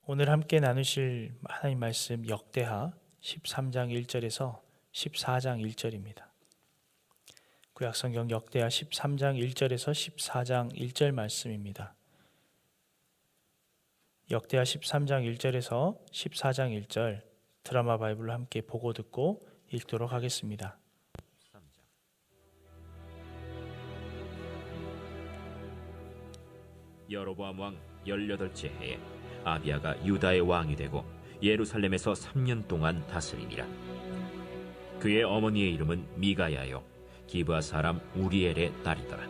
오늘 함께 나누실 하나님 말씀 역대하 13장 1절에서 14장 1절입니다. 구약성경 역대하 13장 1절에서 14장 1절 말씀입니다. 역대하 13장 1절에서 14장 1절 드라마 바이블로 함께 보고 듣고 읽도록 하겠습니다. 여로보암 왕 18째 해에 아비야가 유다의 왕이 되고 예루살렘에서 3년 동안 다스리니라. 그의 어머니의 이름은 미가야요 기브아 사람 우리엘의 딸이더라.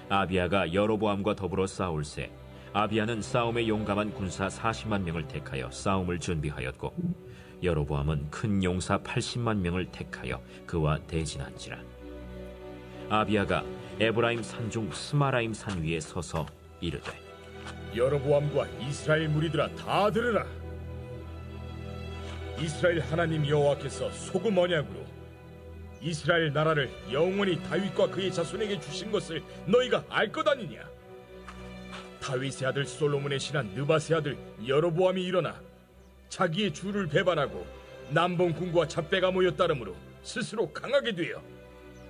아비야가 여로보암과 더불어 싸울새 아비야는 싸움에 용감한 군사 40만 명을 택하여 싸움을 준비하였고 여로보암은 큰 용사 80만 명을 택하여 그와 대진한지라. 아비야가 에브라임 산중 스마라임 산 위에 서서 이르되 여로보암과 이스라엘 무리들아 다 들으라. 이스라엘 하나님 여호와께서 소금 언약으로 이스라엘 나라를 영원히 다윗과 그의 자손에게 주신 것을 너희가 알 것 아니냐. 다윗의 아들 솔로몬의 신한 느밧의 아들 여로보암이 일어나 자기의 주를 배반하고 남본 군과 잡배가 모여 따름으로 스스로 강하게 되어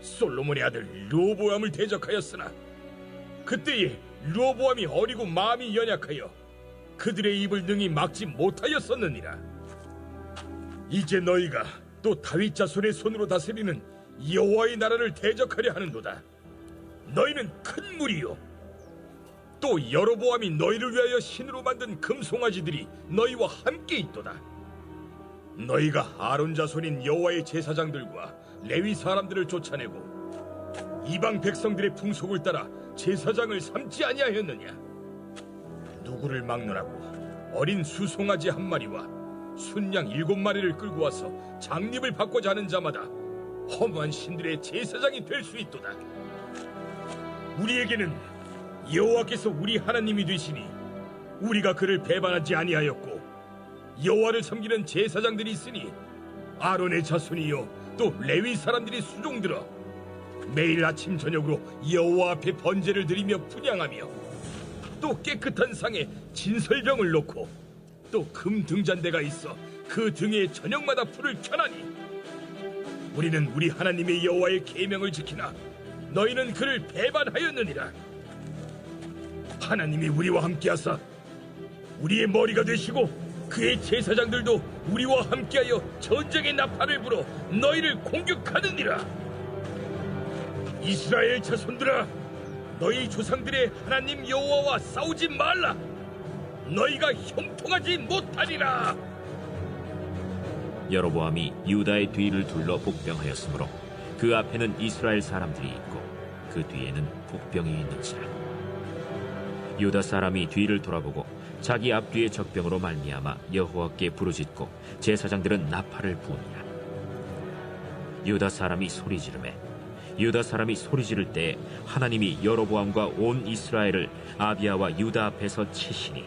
솔로몬의 아들 르호보암을 대적하였으나 그때에 르호보암이 어리고 마음이 연약하여 그들의 입을 능히 막지 못하였었느니라. 이제 너희가 또 다윗 자손의 손으로 다스리는 여호와의 나라를 대적하려 하는도다. 너희는 큰 무리요 또 여로보암이 너희를 위하여 신으로 만든 금송아지들이 너희와 함께 있도다. 너희가 아론 자손인 여호와의 제사장들과 레위 사람들을 쫓아내고 이방 백성들의 풍속을 따라 제사장을 삼지 아니하였느냐. 누구를 막론하고 어린 수송아지 한 마리와 순양 7마리를 끌고 와서 장립을 받고자 하는 자마다 험한 신들의 제사장이 될 수 있도다. 우리에게는 여호와께서 우리 하나님이 되시니 우리가 그를 배반하지 아니하였고 여호와를 섬기는 제사장들이 있으니 아론의 자손이요 또 레위 사람들이 수종들어 매일 아침 저녁으로 여호와 앞에 번제를 드리며 분향하며 또 깨끗한 상에 진설병을 놓고 또 금 등잔대가 있어 그 등에 저녁마다 불을 켜나니 우리는 우리 하나님의 여호와의 계명을 지키나 너희는 그를 배반하였느니라. 하나님이 우리와 함께하사 우리의 머리가 되시고 그의 제사장들도 우리와 함께하여 전쟁의 나팔을 불어 너희를 공격하느니라. 이스라엘 자손들아, 너희 조상들의 하나님 여호와와 싸우지 말라. 너희가 형통하지 못하리라. 여로보암이 유다의 뒤를 둘러 복병하였으므로 그 앞에는 이스라엘 사람들이 있고 그 뒤에는 복병이 있는지라. 유다 사람이 뒤를 돌아보고 자기 앞뒤의 적병으로 말미암아 여호와께 부르짖고 제사장들은 나팔을 부으니라. 유다 사람이 소리지르매 유다 사람이 소리지를 때에 하나님이 여로보암과 온 이스라엘을 아비야와 유다 앞에서 치시니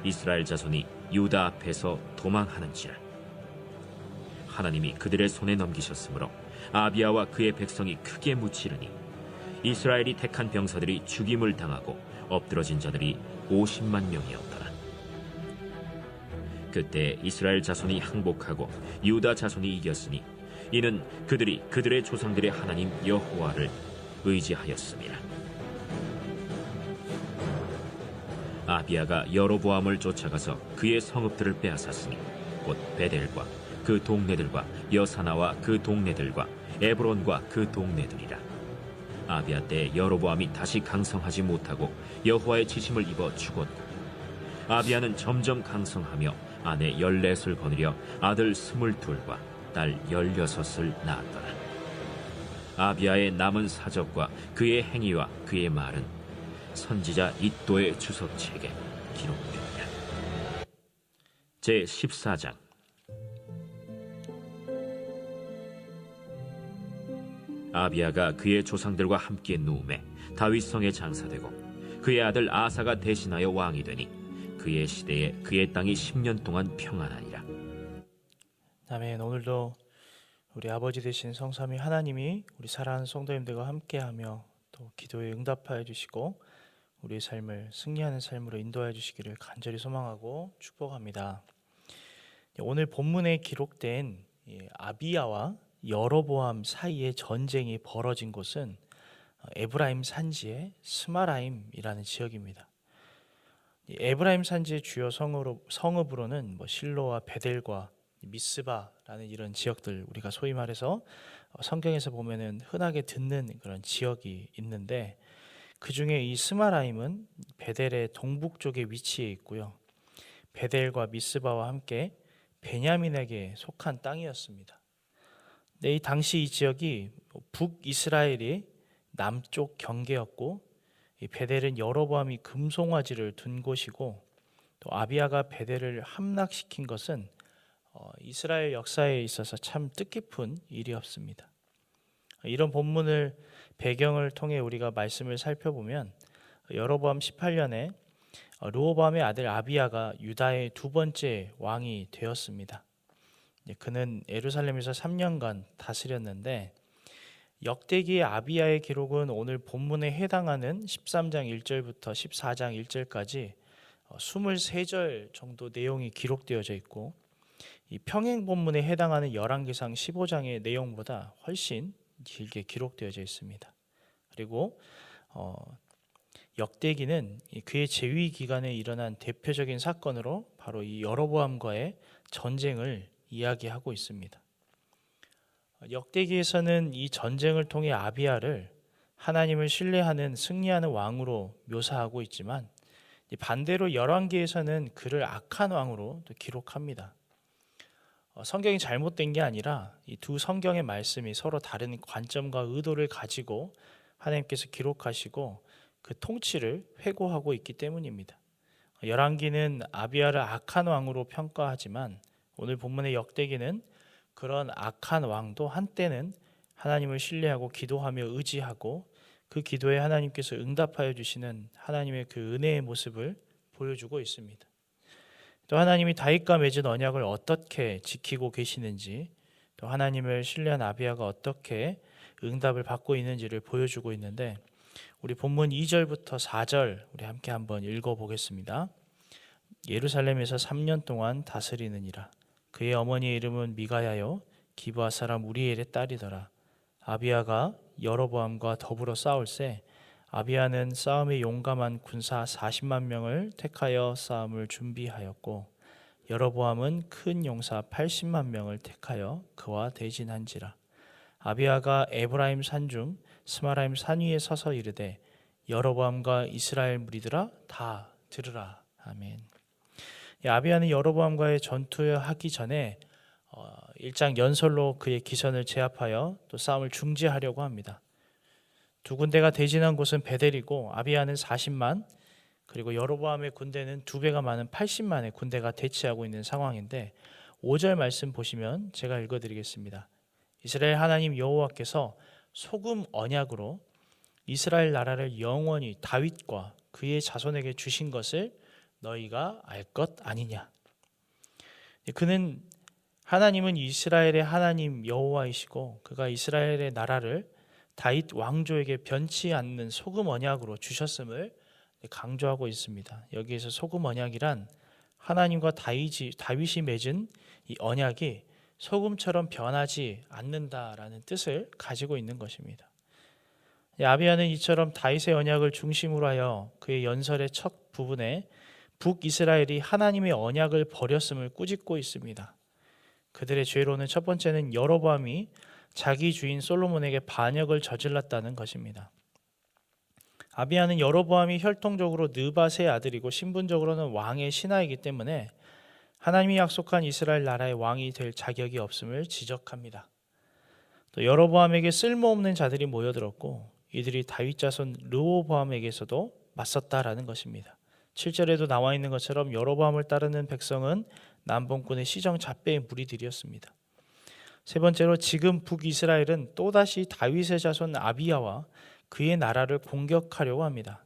이스라엘 자손이 유다 앞에서 도망하는지라. 하나님이 그들의 손에 넘기셨으므로 아비야와 그의 백성이 크게 무치르니 이스라엘이 택한 병사들이 죽임을 당하고 엎드러진 자들이 50만 명이었더라. 그때 이스라엘 자손이 항복하고 유다 자손이 이겼으니 이는 그들이 그들의 조상들의 하나님 여호와를 의지하였습니다. 아비야가 여로보암을 쫓아가서 그의 성읍들을 빼앗았으니 곧 베델과 그 동네들과 여사나와 그 동네들과 에브론과 그 동네들이라. 아비야 때 여로보암이 다시 강성하지 못하고 여호와의 지심을 입어 죽었고 아비야는 점점 강성하며 아내 14을 거느려 아들 22과 딸 16을 낳았더라. 아비야의 남은 사적과 그의 행위와 그의 말은 선지자 iddo의 주석책에 기록되니라. 제14장. 아비야가 그의 조상들과 함께 누움에 다윗성에 장사되고 그의 아들 아사가 대신하여 왕이 되니 그의 시대에 그의 땅이 10년 동안 평안하니라. 아멘. 오늘도 우리 아버지 되신 성삼위 하나님이 우리 사랑하는 성도님들과 함께하며 또 기도에 응답하여 주시고 우리의 삶을 승리하는 삶으로 인도하여 주시기를 간절히 소망하고 축복합니다. 오늘 본문에 기록된 아비야와 여로보암 사이의 전쟁이 벌어진 곳은 에브라임 산지의 스마라임이라는 지역입니다. 에브라임 산지의 주요 성읍으로는 실로와 베델과 미스바라는 이런 지역들, 우리가 소위 말해서 성경에서 보면은 흔하게 듣는 그런 지역이 있는데, 그 중에 이 스마라임은 베델의 동북쪽에 위치해 있고요. 베델과 미스바와 함께 베냐민에게 속한 땅이었습니다. 네, 이 당시 이 지역이 북이스라엘이 남쪽 경계였고, 이 베델은 여로보암이 금송아지를 둔 곳이고, 또 아비야가 베델을 함락시킨 것은 이스라엘 역사에 있어서 참 뜻깊은 일이었습니다. 이런 본문을 배경을 통해 우리가 말씀을 살펴보면 여로보암 18년에 르호보암의 아들 아비야가 유다의 두 번째 왕이 되었습니다. 그는 예루살렘에서 3년간 다스렸는데, 역대기의 아비야의 기록은 오늘 본문에 해당하는 13장 1절부터 14장 1절까지 23절 정도 내용이 기록되어져 있고, 이 평행 본문에 해당하는 열왕기상 15장의 내용보다 훨씬 길게 기록되어져 있습니다. 그리고 역대기는 그의 재위 기간에 일어난 대표적인 사건으로 바로 이 여로보암과의 전쟁을 이야기하고 있습니다. 역대기에서는 이 전쟁을 통해 아비야를 하나님을 신뢰하는 승리하는 왕으로 묘사하고 있지만, 반대로 열왕기에서는 그를 악한 왕으로 또 기록합니다. 성경이 잘못된 게 아니라 이 두 성경의 말씀이 서로 다른 관점과 의도를 가지고 하나님께서 기록하시고 그 통치를 회고하고 있기 때문입니다. 열왕기는 아비야를 악한 왕으로 평가하지만, 오늘 본문의 역대기는 그런 악한 왕도 한때는 하나님을 신뢰하고 기도하며 의지하고 그 기도에 하나님께서 응답하여 주시는 하나님의 그 은혜의 모습을 보여주고 있습니다. 또 하나님이 다윗과 맺은 언약을 어떻게 지키고 계시는지, 또 하나님을 신뢰한 아비야가 어떻게 응답을 받고 있는지를 보여주고 있는데, 우리 본문 2절부터 4절 우리 함께 한번 읽어보겠습니다. 예루살렘에서 3년 동안 다스리느니라. 그의 어머니의 이름은 미가야요 기브아 사람 우리엘의 딸이더라. 아비야가 여로보암과 더불어 싸울새 아비야는 싸움에 용감한 군사 40만 명을 택하여 싸움을 준비하였고, 여로보암은 큰 용사 80만 명을 택하여 그와 대진한지라. 아비야가 에브라임 산중 스마라임 산 위에 서서 이르되, 여로보암과 이스라엘 무리들아 다 들으라. 아멘. 아비야는 여로보암과의 전투하기 전에 일장 연설로 그의 기선을 제압하여 또 싸움을 중지하려고 합니다. 두 군대가 대진한 곳은 베델이고, 아비야는 40만, 그리고 여로보암의 군대는 2배가 많은 80만의 군대가 대치하고 있는 상황인데, 5절 말씀 보시면 제가 읽어드리겠습니다. 이스라엘 하나님 여호와께서 소금 언약으로 이스라엘 나라를 영원히 다윗과 그의 자손에게 주신 것을 너희가 알 것 아니냐. 그는 하나님은 이스라엘의 하나님 여호와이시고, 그가 이스라엘의 나라를 다윗 왕조에게 변치 않는 소금 언약으로 주셨음을 강조하고 있습니다. 여기에서 소금 언약이란 하나님과 다윗이 맺은 이 언약이 소금처럼 변하지 않는다라는 뜻을 가지고 있는 것입니다. 아비야는 이처럼 다윗의 언약을 중심으로 하여 그의 연설의 첫 부분에 북이스라엘이 하나님의 언약을 버렸음을 꾸짖고 있습니다. 그들의 죄로는 첫 번째는 여로보암이 자기 주인 솔로몬에게 반역을 저질렀다는 것입니다. 아비야는 여로보암이 혈통적으로 느밧의 아들이고 신분적으로는 왕의 신하이기 때문에 하나님이 약속한 이스라엘 나라의 왕이 될 자격이 없음을 지적합니다. 또 여로보암에게 쓸모없는 자들이 모여들었고, 이들이 다윗 자손 르호보암에게서도 맞섰다라는 것입니다. 7절에도 나와 있는 것처럼 여로보암을 따르는 백성은 남봉꾼의 시정 잡배의 무리들이었습니다. 세 번째로, 지금 북이스라엘은 또다시 다윗의 자손 아비야와 그의 나라를 공격하려고 합니다.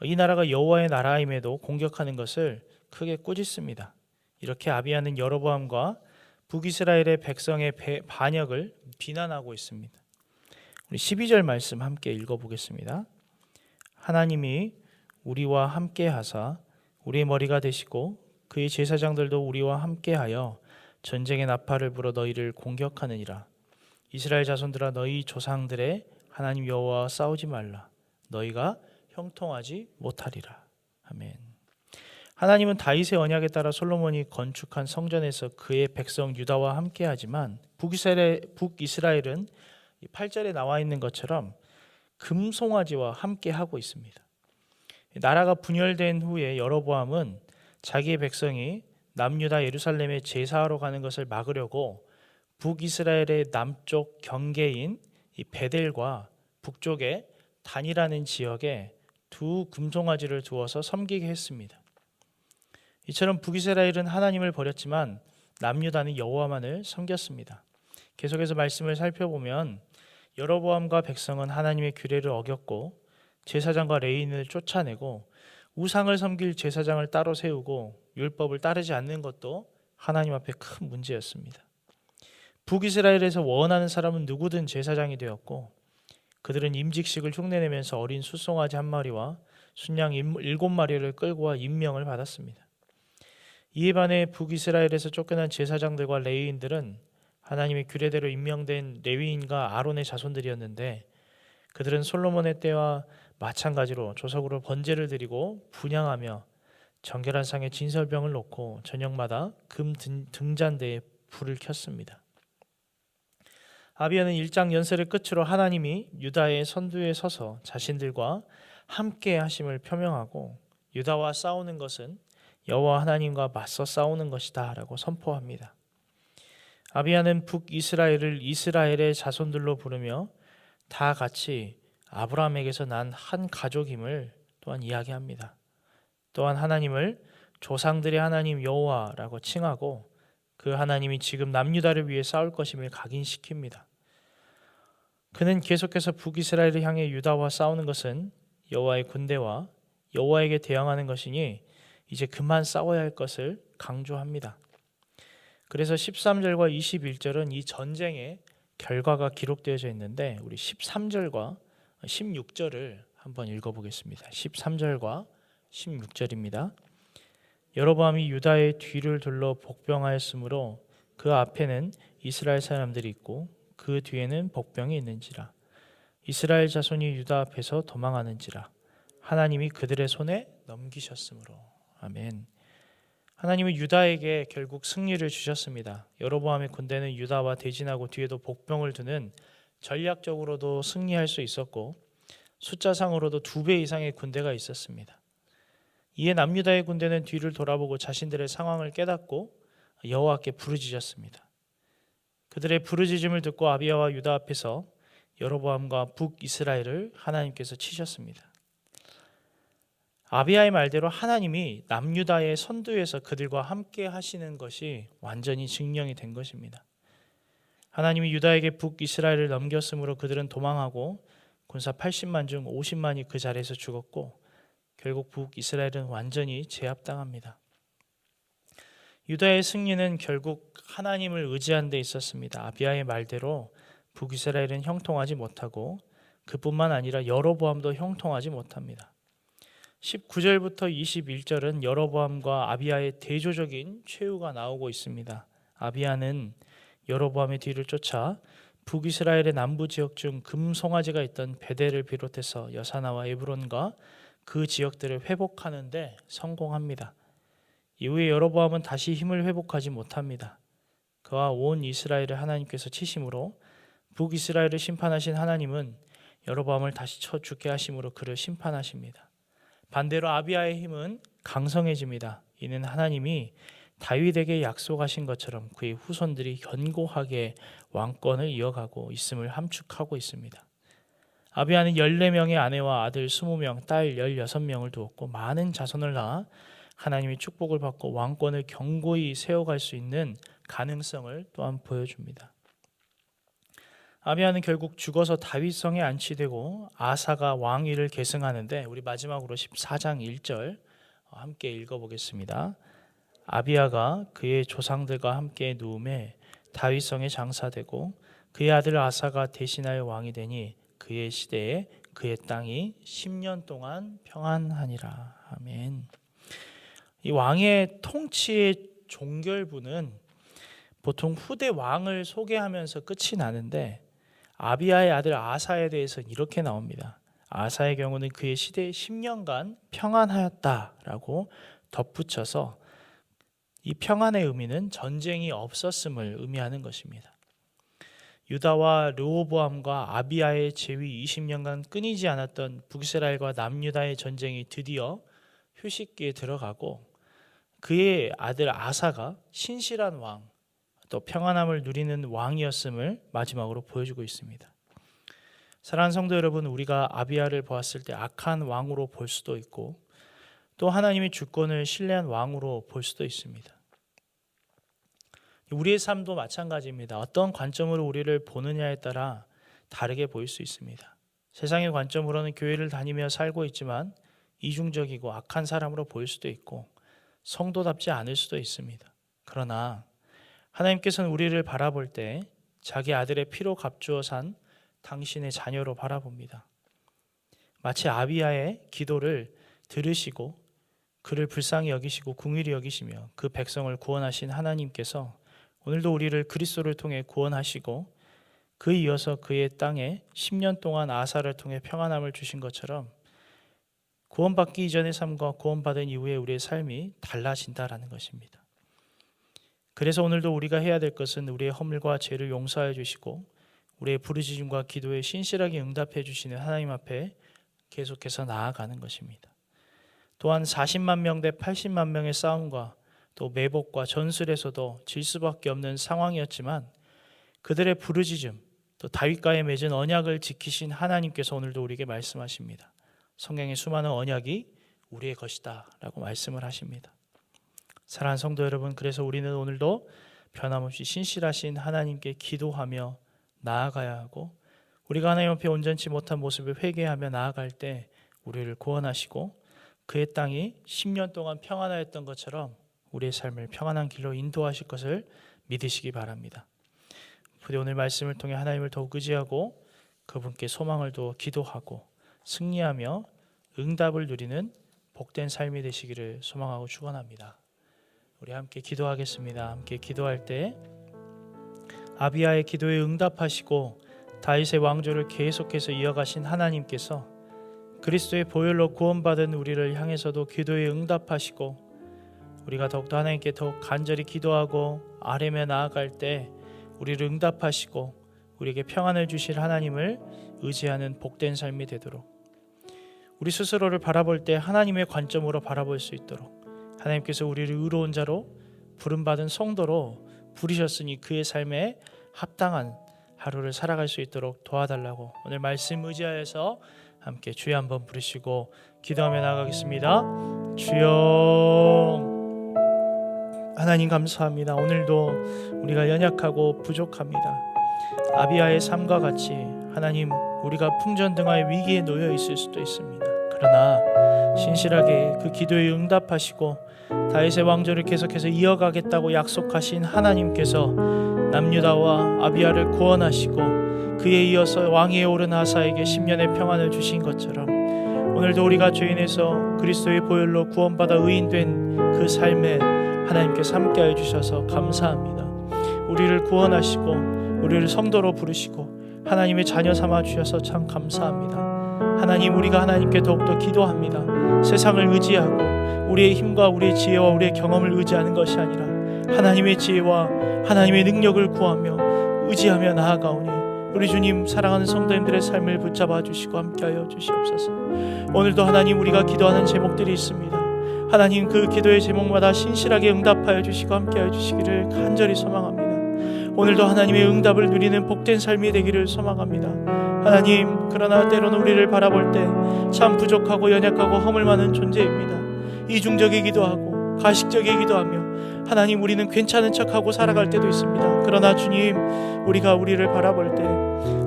이 나라가 여호와의 나라임에도 공격하는 것을 크게 꾸짖습니다. 이렇게 아비야는 여로보암과 북이스라엘의 백성의 반역을 비난하고 있습니다. 우리 12절 말씀 함께 읽어보겠습니다. 하나님이 우리와 함께 하사 우리의 머리가 되시고 그의 제사장들도 우리와 함께하여 전쟁의 나팔을 불어 너희를 공격하느니라. 이스라엘 자손들아 너희 조상들의 하나님 여호와와 싸우지 말라. 너희가 형통하지 못하리라. 아멘. 하나님은 다윗의 언약에 따라 솔로몬이 건축한 성전에서 그의 백성 유다와 함께하지만 북이스라엘은 8절에 나와 있는 것처럼 금송아지와 함께하고 있습니다. 나라가 분열된 후에 여로보암은 자기의 백성이 남유다 예루살렘에 제사하러 가는 것을 막으려고 북이스라엘의 남쪽 경계인 이 베델과 북쪽의 단이라는 지역에 두 금송아지를 두어서 섬기게 했습니다. 이처럼 북이스라엘은 하나님을 버렸지만 남유다는 여호와만을 섬겼습니다. 계속해서 말씀을 살펴보면 여로보암과 백성은 하나님의 규례를 어겼고 제사장과 레위인을 쫓아내고 우상을 섬길 제사장을 따로 세우고 율법을 따르지 않는 것도 하나님 앞에 큰 문제였습니다. 북이스라엘에서 원하는 사람은 누구든 제사장이 되었고 그들은 임직식을 흉내내면서 어린 숫송아지 한 마리와 순양 7마리를 끌고 와 임명을 받았습니다. 이에 반해 북이스라엘에서 쫓겨난 제사장들과 레위인들은 하나님의 규례대로 임명된 레위인과 아론의 자손들이었는데 그들은 솔로몬의 때와 마찬가지로 조석으로 번제를 드리고 분향하며 정결한 상에 진설병을 놓고 저녁마다 금 등잔대에 불을 켰습니다. 아비야는 1장 연설의 끝으로 하나님이 유다의 선두에 서서 자신들과 함께 하심을 표명하고 유다와 싸우는 것은 여호와 하나님과 맞서 싸우는 것이다 라고 선포합니다. 아비야는 북이스라엘을 이스라엘의 자손들로 부르며 다 같이 아브라함에게서 난 한 가족임을 또한 이야기합니다. 또한 하나님을 조상들의 하나님 여호와라고 칭하고 그 하나님이 지금 남유다를 위해 싸울 것임을 각인시킵니다. 그는 계속해서 북이스라엘을 향해 유다와 싸우는 것은 여호와의 군대와 여호와에게 대항하는 것이니 이제 그만 싸워야 할 것을 강조합니다. 그래서 13절과 21절은 이 전쟁의 결과가 기록되어져 있는데 우리 13절과 16절을 한번 읽어보겠습니다. 13절과 16절입니다. 여로보암이 유다의 뒤를 둘러 복병하였으므로 그 앞에는 이스라엘 사람들이 있고 그 뒤에는 복병이 있는지라. 이스라엘 자손이 유다 앞에서 도망하는지라. 하나님이 그들의 손에 넘기셨으므로. 아멘. 하나님은 유다에게 결국 승리를 주셨습니다. 여로보암의 군대는 유다와 대진하고 뒤에도 복병을 두는 전략적으로도 승리할 수 있었고 숫자상으로도 2배 이상의 군대가 있었습니다. 이에 남유다의 군대는 뒤를 돌아보고 자신들의 상황을 깨닫고 여호와께 부르짖었습니다. 그들의 부르짖음을 듣고 아비야와 유다 앞에서 여로보암과 북이스라엘을 하나님께서 치셨습니다. 아비야의 말대로 하나님이 남유다의 선두에서 그들과 함께 하시는 것이 완전히 증명이 된 것입니다. 하나님이 유다에게 북이스라엘을 넘겼으므로 그들은 도망하고 군사 80만 중 50만이 그 자리에서 죽었고 결국 북이스라엘은 완전히 제압당합니다. 유다의 승리는 결국 하나님을 의지한 데 있었습니다. 아비야의 말대로 북이스라엘은 형통하지 못하고 그뿐만 아니라 여로보암도 형통하지 못합니다. 19절부터 21절은 여로보암과 아비야의 대조적인 최후가 나오고 있습니다. 아비야는 여로보암의 뒤를 쫓아 북이스라엘의 남부 지역 중 금송아지가 있던 베델을 비롯해서 여사나와 에브론과 그 지역들을 회복하는 데 성공합니다. 이후에 여로보암은 다시 힘을 회복하지 못합니다. 그와 온 이스라엘을 하나님께서 치심으로 북이스라엘을 심판하신 하나님은 여로보암을 다시 쳐 죽게 하심으로 그를 심판하십니다. 반대로 아비야의 힘은 강성해집니다. 이는 하나님이 다윗에게 약속하신 것처럼 그의 후손들이 견고하게 왕권을 이어가고 있음을 함축하고 있습니다. 아비야는 14명의 아내와 아들 20명, 딸 16명을 두었고 많은 자손을 낳아 하나님의 축복을 받고 왕권을 견고히 세워갈 수 있는 가능성을 또한 보여줍니다. 아비야는 결국 죽어서 다윗성에 안치되고 아사가 왕위를 계승하는데 우리 마지막으로 14장 1절 함께 읽어보겠습니다. 아비야가 그의 조상들과 함께 누움에 다윗성에 장사되고 그의 아들 아사가 대신하여 왕이 되니 그의 시대에 그의 땅이 10년 동안 평안하니라. 아멘. 이 왕의 통치의 종결부는 보통 후대 왕을 소개하면서 끝이 나는데 아비야의 아들 아사에 대해서는 이렇게 나옵니다. 아사의 경우는 그의 시대에 10년간 평안하였다라고 덧붙여서 이 평안의 의미는 전쟁이 없었음을 의미하는 것입니다. 유다와 르호보암과 아비야의 재위 20년간 끊이지 않았던 북이스라엘과 남유다의 전쟁이 드디어 휴식기에 들어가고 그의 아들 아사가 신실한 왕, 또 평안함을 누리는 왕이었음을 마지막으로 보여주고 있습니다. 사랑하는 성도 여러분, 우리가 아비야를 보았을 때 악한 왕으로 볼 수도 있고 또 하나님의 주권을 신뢰한 왕으로 볼 수도 있습니다. 우리의 삶도 마찬가지입니다. 어떤 관점으로 우리를 보느냐에 따라 다르게 보일 수 있습니다. 세상의 관점으로는 교회를 다니며 살고 있지만 이중적이고 악한 사람으로 보일 수도 있고 성도답지 않을 수도 있습니다. 그러나 하나님께서는 우리를 바라볼 때 자기 아들의 피로 값주어 산 당신의 자녀로 바라봅니다. 마치 아비야의 기도를 들으시고 그를 불쌍히 여기시고 긍휼히 여기시며 그 백성을 구원하신 하나님께서 오늘도 우리를 그리스도를 통해 구원하시고 그에 이어서 그의 땅에 10년 동안 아사를 통해 평안함을 주신 것처럼 구원받기 이전의 삶과 구원받은 이후의 우리의 삶이 달라진다라는 것입니다. 그래서 오늘도 우리가 해야 될 것은 우리의 허물과 죄를 용서해 주시고 우리의 부르짖음과 기도에 신실하게 응답해 주시는 하나님 앞에 계속해서 나아가는 것입니다. 또한 40만 명 대 80만 명의 싸움과 또 매복과 전술에서도 질 수밖에 없는 상황이었지만 그들의 부르짖음, 또 다윗과의 맺은 언약을 지키신 하나님께서 오늘도 우리에게 말씀하십니다. 성경의 수많은 언약이 우리의 것이다 라고 말씀을 하십니다. 사랑하는 성도 여러분, 그래서 우리는 오늘도 변함없이 신실하신 하나님께 기도하며 나아가야 하고 우리가 하나님 앞에 온전치 못한 모습을 회개하며 나아갈 때 우리를 구원하시고 그의 땅이 10년 동안 평안하였던 것처럼 우리의 삶을 평안한 길로 인도하실 것을 믿으시기 바랍니다. 부디 오늘 말씀을 통해 하나님을 더욱 의지하고 그분께 소망을 두어 기도하고 승리하며 응답을 누리는 복된 삶이 되시기를 소망하고 축원합니다. 우리 함께 기도하겠습니다. 함께 기도할 때 아비야의 기도에 응답하시고 다윗의 왕조를 계속해서 이어가신 하나님께서 그리스도의 보혈로 구원받은 우리를 향해서도 기도에 응답하시고 우리가 더욱더 하나님께 더욱 간절히 기도하고 아뢰며 나아갈 때 우리를 응답하시고 우리에게 평안을 주실 하나님을 의지하는 복된 삶이 되도록 우리 스스로를 바라볼 때 하나님의 관점으로 바라볼 수 있도록 하나님께서 우리를 의로운 자로 부름받은 성도로 부르셨으니 그의 삶에 합당한 하루를 살아갈 수 있도록 도와달라고 오늘 말씀 의지하여서 함께 주여 한번 부르시고 기도하며 나가겠습니다. 주여 하나님 감사합니다. 오늘도 우리가 연약하고 부족합니다. 아비야의 삶과 같이 하나님 우리가 풍전등화의 위기에 놓여 있을 수도 있습니다. 그러나 신실하게 그 기도에 응답하시고 다윗의 왕조를 계속해서 이어가겠다고 약속하신 하나님께서 남유다와 아비야를 구원하시고 그에 이어서 왕위에 오른 아사에게 10년의 평안을 주신 것처럼 오늘도 우리가 죄인에서 그리스도의 보혈로 구원받아 의인된 그 삶에 하나님께서 함께해 주셔서 감사합니다. 우리를 구원하시고 우리를 성도로 부르시고 하나님의 자녀 삼아 주셔서 참 감사합니다. 하나님 우리가 하나님께 더욱더 기도합니다. 세상을 의지하고 우리의 힘과 우리의 지혜와 우리의 경험을 의지하는 것이 아니라 하나님의 지혜와 하나님의 능력을 구하며 의지하며 나아가오니 우리 주님 사랑하는 성도님들의 삶을 붙잡아 주시고 함께하여 주시옵소서. 오늘도 하나님 우리가 기도하는 제목들이 있습니다. 하나님 그 기도의 제목마다 신실하게 응답하여 주시고 함께하여 주시기를 간절히 소망합니다. 오늘도 하나님의 응답을 누리는 복된 삶이 되기를 소망합니다. 하나님 그러나 때로는 우리를 바라볼 때 참 부족하고 연약하고 허물 많은 존재입니다. 이중적이기도 하고 가식적이기도 하며 하나님 우리는 괜찮은 척하고 살아갈 때도 있습니다. 그러나 주님 우리가 우리를 바라볼 때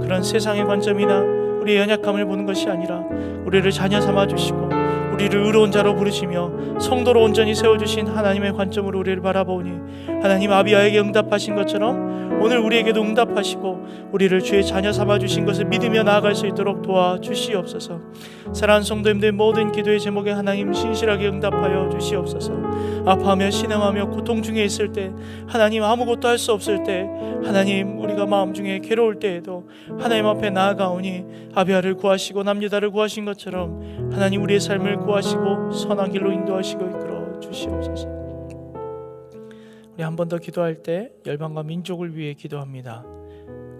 그런 세상의 관점이나 우리의 연약함을 보는 것이 아니라 우리를 자녀 삼아 주시고 우리를 의로운 자로 부르시며 성도로 온전히 세워주신 하나님의 관점으로 우리를 바라보니 하나님 아비야에게 응답하신 것처럼 오늘 우리에게도 응답하시고 우리를 주의 자녀 삼아주신 것을 믿으며 나아갈 수 있도록 도와주시옵소서. 사랑하는 성도님들 모든 기도의 제목에 하나님 신실하게 응답하여 주시옵소서. 아파하며 신음하며 고통 중에 있을 때, 하나님 아무것도 할 수 없을 때, 하나님 우리가 마음 중에 괴로울 때에도 하나님 앞에 나아가오니 아비야를 구하시고 남유다를 구하신 것처럼 하나님 우리의 삶을 구하시고 선한 길로 인도하시고 이끌어 주시옵소서. 우리 한 번 더 기도할 때 열방과 민족을 위해 기도합니다.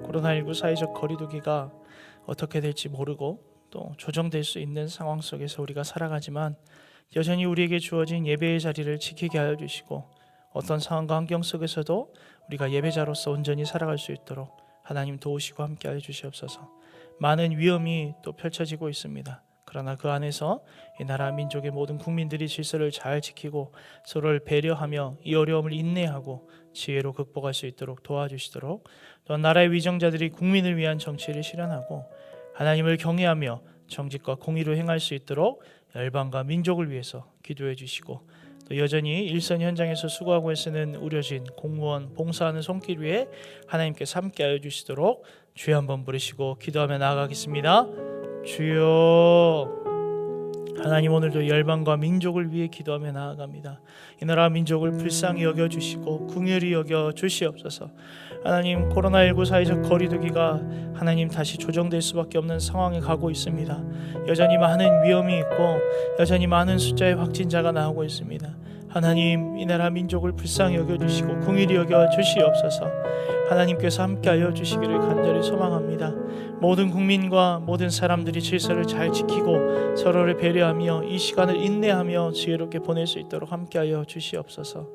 코로나19 사회적 거리두기가 어떻게 될지 모르고 또 조정될 수 있는 상황 속에서 우리가 살아가지만 여전히 우리에게 주어진 예배의 자리를 지키게 하여 주시고 어떤 상황과 환경 속에서도 우리가 예배자로서 온전히 살아갈 수 있도록 하나님 도우시고 함께 하여 주시옵소서. 많은 위험이 또 펼쳐지고 있습니다. 그러나 그 안에서 이 나라 민족의 모든 국민들이 질서를 잘 지키고 서로를 배려하며 이 어려움을 인내하고 지혜로 극복할 수 있도록 도와주시도록, 또 나라의 위정자들이 국민을 위한 정치를 실현하고 하나님을 경외하며 정직과 공의로 행할 수 있도록 열방과 민족을 위해서 기도해 주시고, 또 여전히 일선 현장에서 수고하고 애쓰는 의료진, 공무원, 봉사하는 손길 위에 하나님께서 함께하여 주시도록 주여 한번 부르시고 기도하며 나아가겠습니다. 주여. 하나님 오늘도 열방과 민족을 위해 기도하며 나아갑니다. 이 나라 민족을 불쌍히 여겨주시고 긍휼히 여겨주시옵소서. 하나님 코로나19 사회적 거리두기가 하나님 다시 조정될 수밖에 없는 상황에 가고 있습니다. 여전히 많은 위험이 있고 여전히 많은 숫자의 확진자가 나오고 있습니다. 하나님 이 나라 민족을 불쌍히 여겨주시고 긍휼히 여겨주시옵소서. 하나님께서 함께하여 주시기를 간절히 소망합니다. 모든 국민과 모든 사람들이 질서를 잘 지키고 서로를 배려하며 이 시간을 인내하며 지혜롭게 보낼 수 있도록 함께하여 주시옵소서.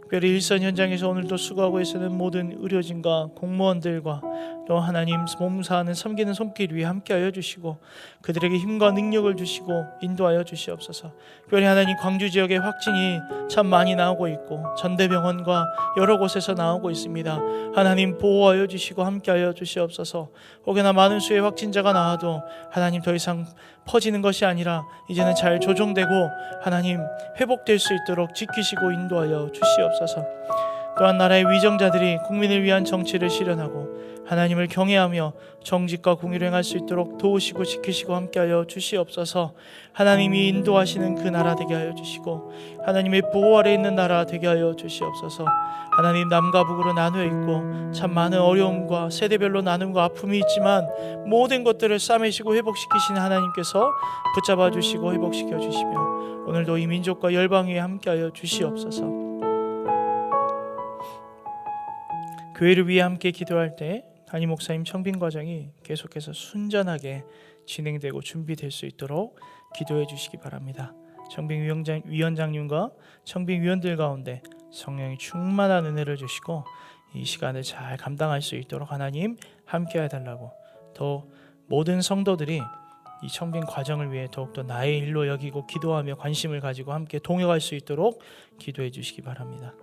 특별히 일선 현장에서 오늘도 수고하고 있는 모든 의료진과 공무원들과 또 하나님 봉사하는 섬기는 손길 위에 함께하여 주시고 그들에게 힘과 능력을 주시고 인도하여 주시옵소서. 특별히 하나님 광주 지역에 확진이 참 많이 나오고 있고 전대병원과 여러 곳에서 나오고 있습니다. 하나님 보호하여 주시고 함께하여 주시옵소서. 혹여나 많은 수의 확진자가 나와도 하나님 더 이상 퍼지는 것이 아니라 이제는 잘 조정되고 하나님 회복될 수 있도록 지키시고 인도하여 주시옵소서. 또한 나라의 위정자들이 국민을 위한 정치를 실현하고 하나님을 경외하며 정직과 공의를 행할 수 있도록 도우시고 지키시고 함께하여 주시옵소서. 하나님이 인도하시는 그 나라 되게 하여 주시고 하나님의 보호 아래 있는 나라 되게 하여 주시옵소서. 하나님 남과 북으로 나누어 있고 참 많은 어려움과 세대별로 나눔과 아픔이 있지만 모든 것들을 싸매시고 회복시키시는 하나님께서 붙잡아 주시고 회복시켜 주시며 오늘도 이 민족과 열방 위에 함께하여 주시옵소서. 교회를 위해 함께 기도할 때 담임 목사님 청빙 과정이 계속해서 순전하게 진행되고 준비될 수 있도록 기도해 주시기 바랍니다. 청빙 위원장님과 청빙 위원들 가운데 성령이 충만한 은혜를 주시고 이 시간을 잘 감당할 수 있도록 하나님 함께 해달라고, 더 모든 성도들이 이 청빙 과정을 위해 더욱더 나의 일로 여기고 기도하며 관심을 가지고 함께 동역할 수 있도록 기도해 주시기 바랍니다.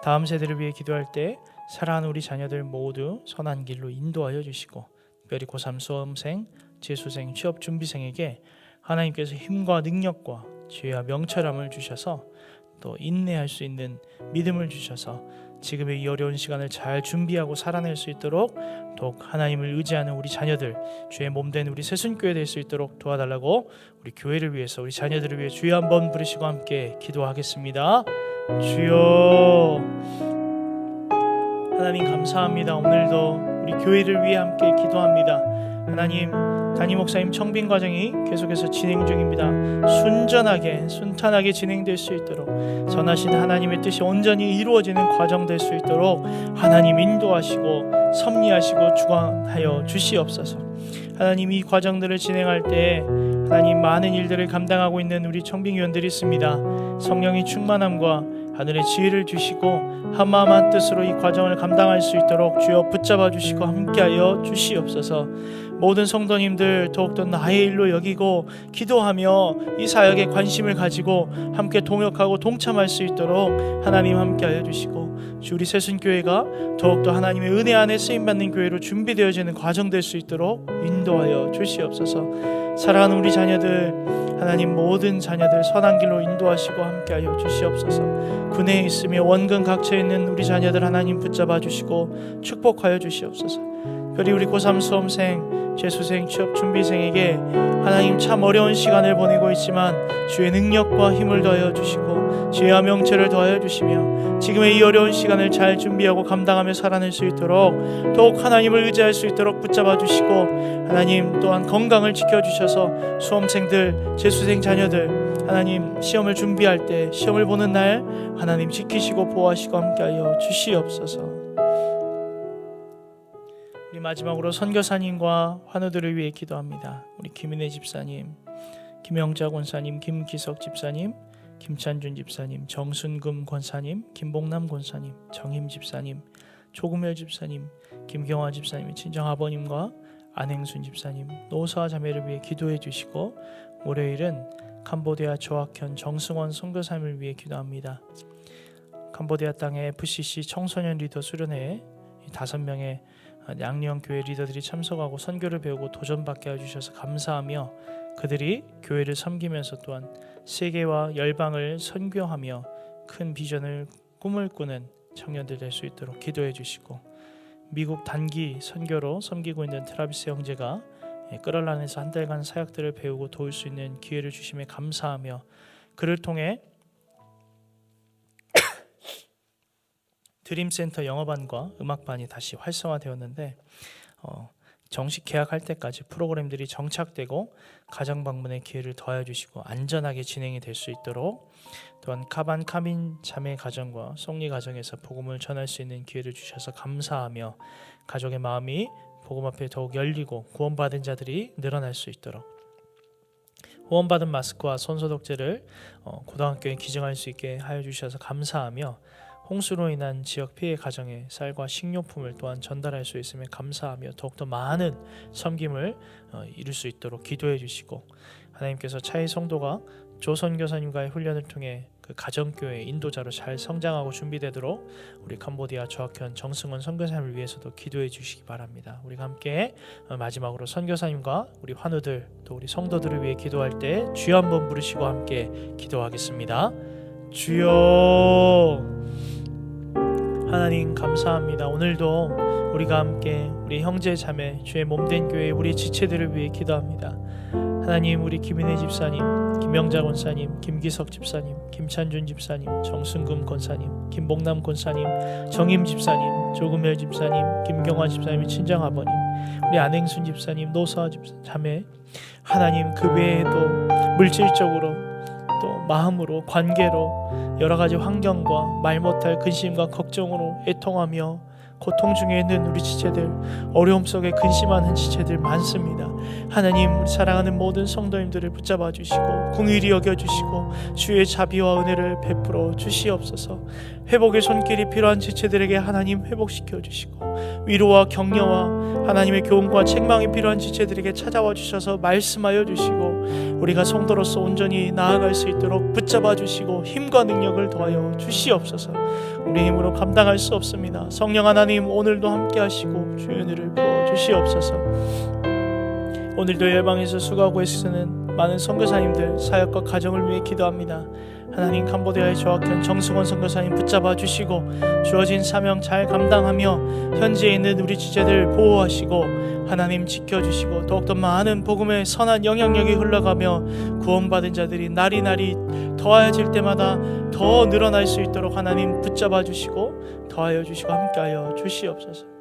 다음 세대를 위해 기도할 때 사랑하는 우리 자녀들 모두 선한 길로 인도하여 주시고 특별히 고3 수험생, 재수생, 취업준비생에게 하나님께서 힘과 능력과 지혜와 명철함을 주셔서 또 인내할 수 있는 믿음을 주셔서 지금의 이 어려운 시간을 잘 준비하고 살아낼 수 있도록 더욱 하나님을 의지하는 우리 자녀들, 주의 몸된 우리 새순교회 될 수 있도록 도와달라고 우리 교회를 위해서 우리 자녀들을 위해 주여 한번 부르시고 함께 기도하겠습니다. 주여. 하나님 감사합니다. 오늘도 우리 교회를 위해 함께 기도합니다. 하나님 담임 목사님 청빙 과정이 계속해서 진행 중입니다. 순전하게 순탄하게 진행될 수 있도록 선하신 하나님의 뜻이 온전히 이루어지는 과정 될 수 있도록 하나님 인도하시고 섭리하시고 주관하여 주시옵소서. 하나님 이 과정들을 진행할 때 하나님 많은 일들을 감당하고 있는 우리 청빙위원들이 있습니다. 성령이 충만함과 하늘의 지혜를 주시고 한마음 한뜻으로 이 과정을 감당할 수 있도록 주여 붙잡아 주시고 함께하여 주시옵소서. 모든 성도님들 더욱더 나의 일로 여기고 기도하며 이 사역에 관심을 가지고 함께 동역하고 동참할 수 있도록 하나님 함께하여 주시고 주 우리 새순교회가 더욱더 하나님의 은혜 안에 쓰임받는 교회로 준비되어지는 과정 될 수 있도록 인도하여 주시옵소서. 사랑하는 우리 자녀들 하나님 모든 자녀들 선한 길로 인도하시고 함께하여 주시옵소서. 군에 있으며 원근 각처에 있는 우리 자녀들 하나님 붙잡아 주시고 축복하여 주시옵소서. 특별히 우리 고3 수험생, 재수생, 취업 준비생에게 하나님 참 어려운 시간을 보내고 있지만 주의 능력과 힘을 더하여 주시고 지혜와 명철을 더하여 주시며 지금의 이 어려운 시간을 잘 준비하고 감당하며 살아낼 수 있도록 더욱 하나님을 의지할 수 있도록 붙잡아 주시고 하나님 또한 건강을 지켜주셔서 수험생들, 재수생 자녀들 하나님 시험을 준비할 때 시험을 보는 날 하나님 지키시고 보호하시고 함께하여 주시옵소서. 우리 마지막으로 선교사님과 환우들을 위해 기도합니다. 우리 김인혜 집사님, 김영자 권사님, 김기석 집사님, 김찬준 집사님, 정순금 권사님, 김봉남 권사님, 정임 집사님, 조금열 집사님, 김경화 집사님의 친정 아버님과 안행순 집사님, 노사와 자매를 위해 기도해 주시고 월요일은 캄보디아 조학현 정승원 선교사님을 위해 기도합니다. 캄보디아 땅의 FCC 청소년 리더 수련회에 5명의 양리형 교회 리더들이 참석하고 선교를 배우고 도전받게 해주셔서 감사하며 그들이 교회를 섬기면서 또한 세계와 열방을 선교하며 큰 비전을 꿈을 꾸는 청년들 될 수 있도록 기도해 주시고 미국 단기 선교로 섬기고 있는 트라비스 형제가 끌어란에서 한 달간 사역들을 배우고 도울 수 있는 기회를 주심에 감사하며 그를 통해 드림센터 영어반과 음악반이 다시 활성화되었는데 정식 개학할 때까지 프로그램들이 정착되고 가정 방문의 기회를 더하여 주시고 안전하게 진행이 될 수 있도록 또한 카반 카민 자매 가정과 송리 가정에서 복음을 전할 수 있는 기회를 주셔서 감사하며 가족의 마음이 복음 앞에 더욱 열리고 구원받은 자들이 늘어날 수 있도록 후원받은 마스크와 손소독제를 고등학교에 기증할 수 있게 하여 주셔서 감사하며 홍수로 인한 지역 피해 가정에 쌀과 식료품을 또한 전달할 수 있음에 감사하며 더욱더 많은 섬김을 이룰 수 있도록 기도해 주시고 하나님께서 차이 성도가 조선교사님과의 훈련을 통해 그 가정교회 인도자로 잘 성장하고 준비되도록 우리 캄보디아 조학현 정승원 선교사님을 위해서도 기도해 주시기 바랍니다. 우리가 함께 마지막으로 선교사님과 우리 환우들 또 우리 성도들을 위해 기도할 때 주여 한번 부르시고 함께 기도하겠습니다. 주여. 하나님 감사합니다. 오늘도 우리가 함께 우리 형제 자매 주의 몸된 교회 우리 지체들을 위해 기도합니다. 하나님 우리 김인혜 집사님, 김영자 권사님, 김기석 집사님, 김찬준 집사님, 정순금 권사님, 김봉남 권사님, 정임 집사님, 조금열 집사님, 김경화 집사님의 친정 아버님, 우리 안행순 집사님, 노사 집사 자매 하나님 그 외에도 물질적으로 또 마음으로 관계로 여러 가지 환경과 말 못할 근심과 걱정으로 애통하며 고통 중에 있는 우리 지체들 어려움 속에 근심하는 지체들 많습니다. 하나님 사랑하는 모든 성도님들을 붙잡아 주시고 긍휼히 여겨 주시고 주의 자비와 은혜를 베풀어 주시옵소서. 회복의 손길이 필요한 지체들에게 하나님 회복시켜 주시고 위로와 격려와 하나님의 교훈과 책망이 필요한 지체들에게 찾아와 주셔서 말씀하여 주시고 우리가 성도로서 온전히 나아갈 수 있도록 붙잡아 주시고 힘과 능력을 더하여 주시옵소서. 우리 힘으로 감당할 수 없습니다. 성령 하나님 오늘도 함께 하시고 주의 은혜를 부어 주시옵소서. 오늘도 열방에서 수고하고 애쓰는 많은 선교사님들 사역과 가정을 위해 기도합니다. 하나님 캄보디아의 조학현 정승원 선교사님 붙잡아 주시고 주어진 사명 잘 감당하며 현지에 있는 우리 지체들 보호하시고 하나님 지켜주시고 더욱더 많은 복음의 선한 영향력이 흘러가며 구원받은 자들이 날이 더하여질 때마다 더 늘어날 수 있도록 하나님 붙잡아 주시고 더하여 주시고 함께하여 주시옵소서.